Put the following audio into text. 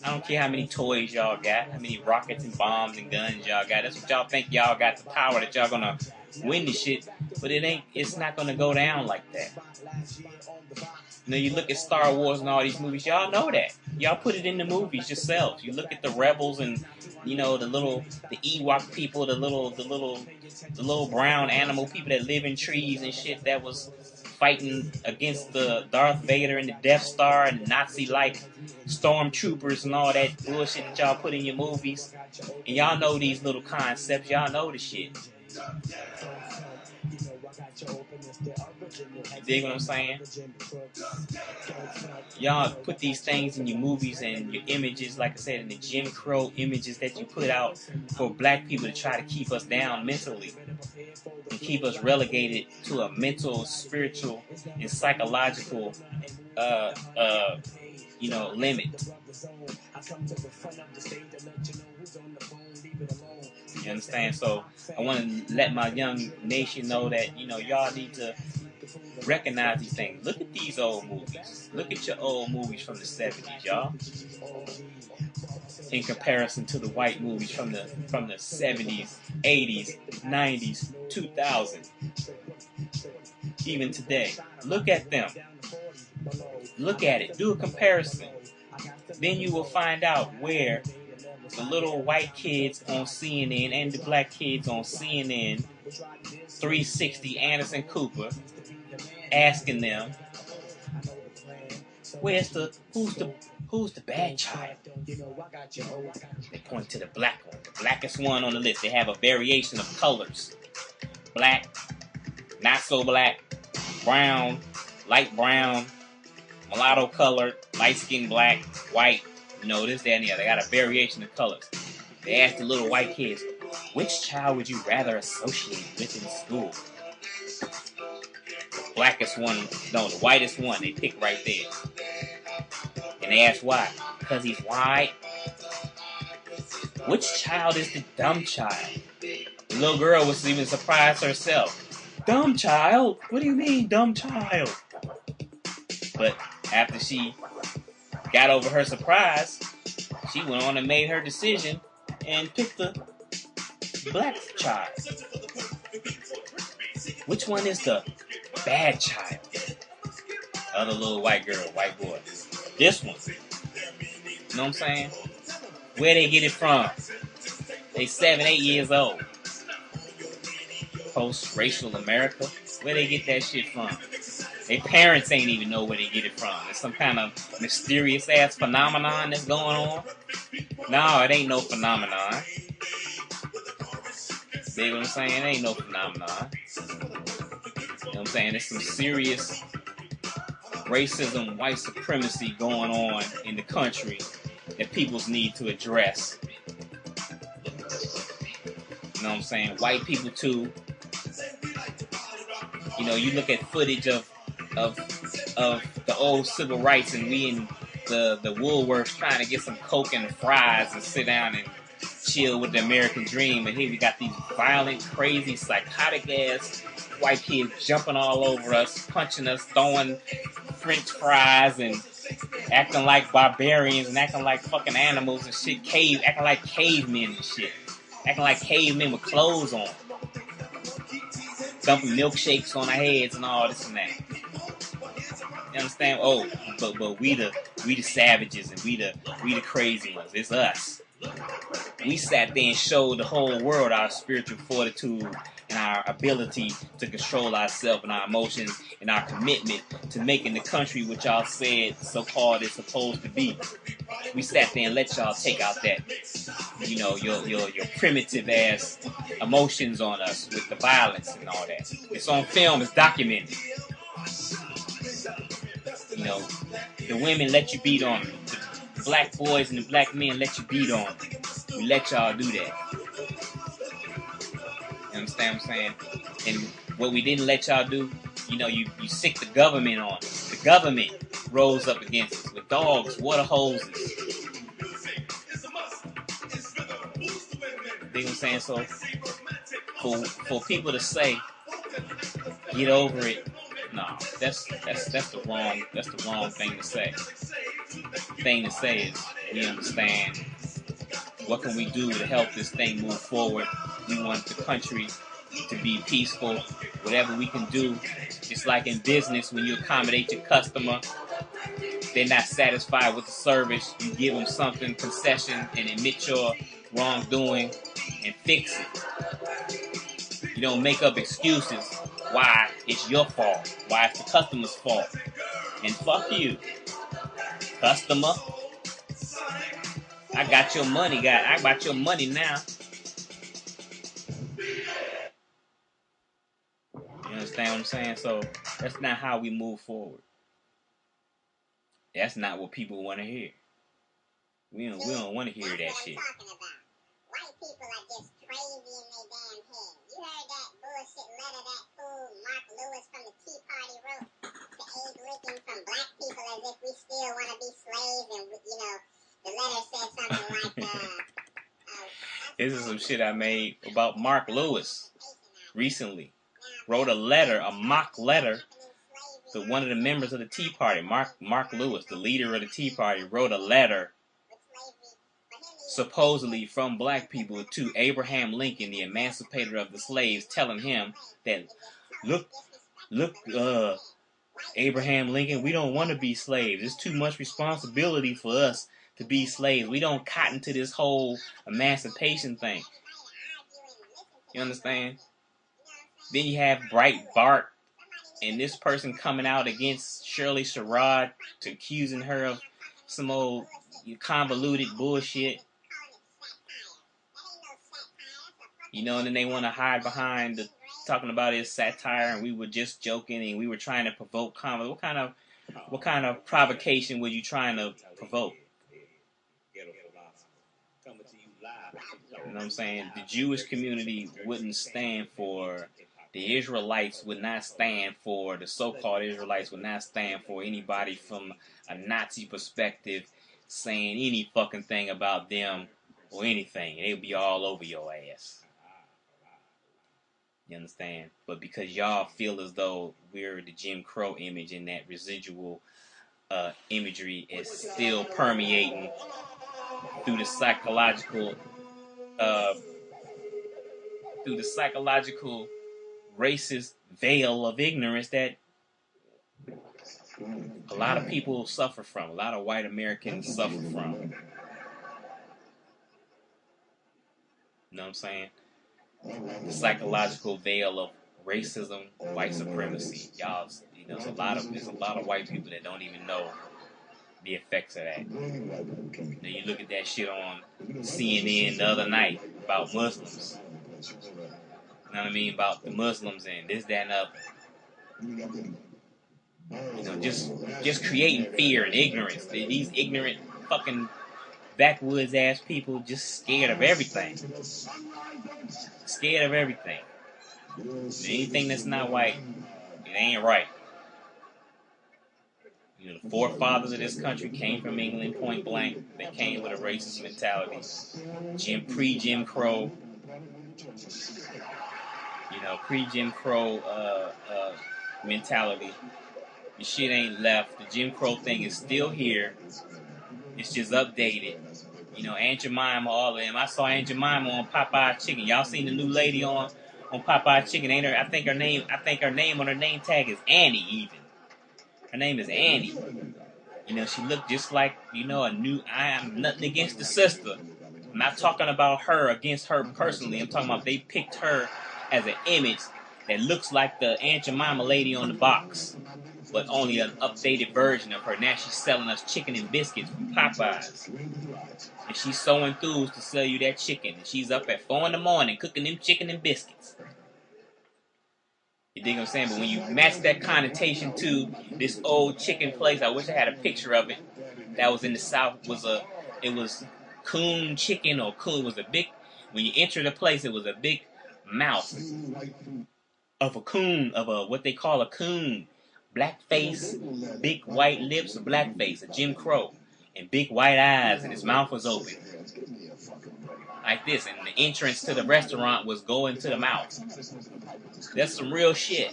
I don't care how many toys y'all got, how many rockets and bombs and guns y'all got. That's what y'all think y'all got the power that y'all gonna win this shit. But it's not gonna go down like that. You know, you look at Star Wars and all these movies, y'all know that. Y'all put it in the movies yourselves. You look at the rebels and, you know, the Ewok people, the little brown animal people that live in trees and shit that was fighting against the Darth Vader and the Death Star and Nazi-like stormtroopers and all that bullshit that y'all put in your movies. And y'all know these little concepts. Y'all know the shit. You dig what I'm saying? Y'all put these things in your movies and your images, like I said, in the Jim Crow images that you put out for black people to try to keep us down mentally and keep us relegated to a mental, spiritual, and psychological limit. You understand? So I want to let my young nation know that, you know, y'all need to recognize these things. Look at these old movies. Look at your old movies from the 70s, y'all. In comparison to the white movies from the 70s, 80s, 90s, 2000s. Even today. Look at them. Look at it. Do a comparison. Then you will find out where the little white kids on CNN and the black kids on CNN 360 Anderson Cooper asking them, who's the bad child? They point to the black one, the blackest one on the list. They have a variation of colors. Black, not so black, brown, light brown, mulatto colored, light skin black, white, you know, this, that, and the other. They got a variation of colors. They asked the little white kids, which child would you rather associate with in school? The blackest one, no, the whitest one, they picked right there. And they asked why? Because he's white. Which child is the dumb child? The little girl was even surprised herself. Dumb child? What do you mean, dumb child? But after she got over her surprise, she went on and made her decision and picked the black child. Which one is the bad child? Other little white girl, white boy. This one. You know what I'm saying? Where they get it from? They 7, 8 years old. Post-racial America. Where they get that shit from? Their parents ain't even know where they get it from. It's some kind of mysterious ass phenomenon that's going on. No, it ain't no phenomenon. See what I'm saying? It ain't no phenomenon. You know what I'm saying? There's some serious racism, white supremacy going on in the country that peoples need to address. You know what I'm saying? White people too. You know, you look at footage of the old civil rights, and we in the Woolworths trying to get some Coke and fries and sit down and chill with the American dream, and here we got these violent, crazy, psychotic ass white kids jumping all over us, punching us, throwing French fries, and acting like barbarians and acting like fucking animals and shit, acting like cavemen and shit, acting like cavemen with clothes on, dumping milkshakes on our heads and all this and that. You understand? Oh, but we the savages and we the crazy ones. It's us. We sat there and showed the whole world our spiritual fortitude and our ability to control ourselves and our emotions and our commitment to making the country what y'all said so-called is supposed to be. We sat there and let y'all take out that, you know, your primitive ass emotions on us with the violence and all that. It's on film. It's documented. You know, the women let you beat on them. The black boys and the black men let you beat on them. We let y'all do that. You understand what I'm saying? And what we didn't let y'all do, you know, you sick the government on us. The government rose up against us with dogs, water hoses. You know what I'm saying? So for people to say, get over it, no, that's the wrong thing to say. The thing to say is, We understand what can we do to help this thing move forward. We want the country to be peaceful. Whatever we can do, just like in business, when you accommodate your customer, they're not satisfied with the service, you give them something, concession, and admit your wrongdoing and fix it. You don't make up excuses why it's your fault, why it's the customer's fault. And fuck you, customer. I got your money, guy. I got your money now. You understand what I'm saying? So that's not how we move forward. That's not what people want to hear. We don't want to hear that shit. White people are just crazy in their damn head. You heard that bullshit letter that fool Mark Lewis from the Tea Party wrote to Abe Lincoln from black people as if we still want to be slaves, and you know the letter said something like this is some shit I made about Mark Lewis recently. Wrote a letter, a mock letter, to one of the members of the Tea Party. Mark Lewis, the leader of the Tea Party, wrote a letter supposedly from black people to Abraham Lincoln, the emancipator of the slaves, telling him that, look, Abraham Lincoln, we don't want to be slaves. It's too much responsibility for us to be slaves. We don't cotton to this whole emancipation thing. You understand? Then you have Breitbart and this person coming out against Shirley Sherrod, to accusing her of some old convoluted bullshit. You know, and then they want to hide behind talking about his satire, and we were just joking, and we were trying to provoke comedy. What kind of provocation were you trying to provoke? You know what I'm saying? The Jewish community wouldn't stand for, the Israelites would not stand for, the so-called Israelites would not stand for anybody from a Nazi perspective saying any fucking thing about them or anything. They would be all over your ass. You understand? But because y'all feel as though we're the Jim Crow image and that residual imagery is still permeating through the psychological racist veil of ignorance that a lot of people suffer from, a lot of white Americans suffer from. You know what I'm saying? The psychological veil of racism, white supremacy. Y'all, you know, there's a lot of white people that don't even know the effects of that. Now you look at that shit on CNN the other night about Muslims. You know what I mean? About the Muslims and this, that, and other. You know, just creating fear and ignorance. These ignorant fucking backwoods ass people just scared of everything. Scared of everything. Anything that's not white, it ain't right. You know, the forefathers of this country came from England, point blank. They came with a racist mentality. Pre-Jim Crow. You know, pre-Jim Crow mentality. The shit ain't left. The Jim Crow thing is still here. It's just updated. You know, Aunt Jemima, all of them. I saw Aunt Jemima on Popeye Chicken. Y'all seen the new lady on Popeye Chicken? Ain't her? I think her name on her name tag is Annie. Even her name is Annie. You know, she looked just like, you know, a new. I am nothing against the sister. I'm not talking about her against her personally. I'm talking about they picked her as an image that looks like the Aunt Jemima lady on the box, but only an updated version of her. Now she's selling us chicken and biscuits from Popeyes. And she's so enthused to sell you that chicken. And she's up at 4 a.m. cooking them chicken and biscuits. You dig what I'm saying? But when you match that connotation to this old chicken place, I wish I had a picture of it. That was in the South. It was coon chicken or coon. It was a big. When you enter the place, it was a big mouth of a coon, of a what they call a coon. Black face, big white lips, black face, a Jim Crow, and big white eyes, and his mouth was open. Like this, and the entrance to the restaurant was going to the mouth. That's some real shit.